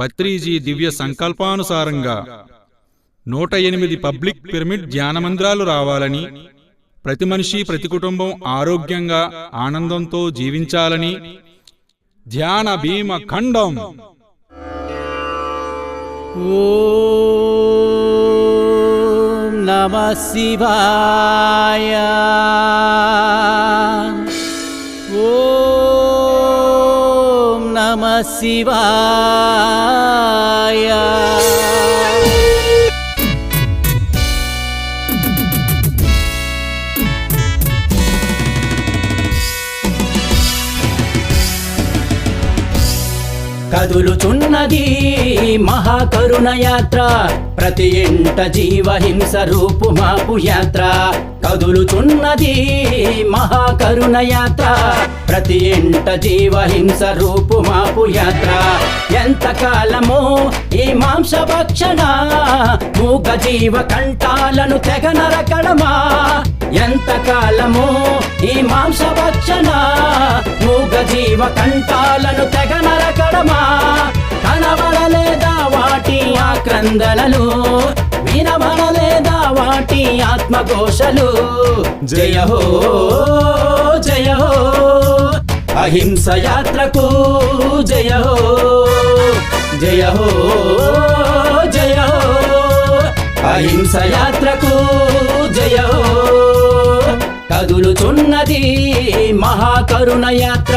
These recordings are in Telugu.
పత్రిజీ దివ్య సంకల్పానుసారంగా 108 పబ్లిక్ పిరమిడ్ ధ్యాన మందిరాలు రావాలని, ప్రతి మనిషి ప్రతి కుటుంబం ఆరోగ్యంగా ఆనందంతో జీవించాలని ధ్యాన భీమ ఖండం. ఓం నమః శివాయ. ఓం నమః శివాయ. కదులుచున్నది మహాకరుణ యాత్ర, ప్రతి ఇంట జీవహింస రూపు మాపు యాత్ర. కదులుచున్నది మహాకరుణ యాత్ర, ప్రతి ఇంట జీవహింస రూపు మాపు యాత్ర. ఎంతకాలమో ఈ మాంసభక్షణ, మూగ జీవ కంఠాలను తెగ నరకడమా. ఎంతకాలమో ఈ మాంసభక్షణ, మూగ జీవ కంఠాలను తెగ నరకడమా. కనబడలేదా వాటి ఆక్రందనలు, వినబడలేదా వాటి ఆత్మఘోషలు. జయ హో జయ హో అహింస యాత్రకు, జయ హో జయ హో జయ హో అహింస యాత్రకు, జయ హో. కదులుచున్నది మహాకరుణ యాత్ర,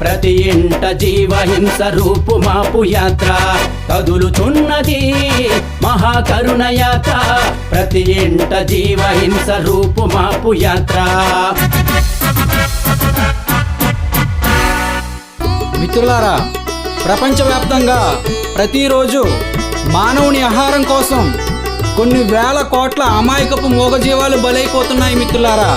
ప్రతి ఇంట జీవహింస రూపు మాపు యాత్ర. కదులుచున్నది మహాకరుణ యాత్ర, ప్రతి ఇంట జీవహింస రూపు మాపు యాత్ర. మిత్రులారా, ప్రపంచవ్యాప్తంగా ప్రతిరోజు మానవుని ఆహారం కోసం కొన్ని వేల కోట్ల అమాయకపు మూగజీవాలు బలైపోతున్నాయి. మిత్రులారా,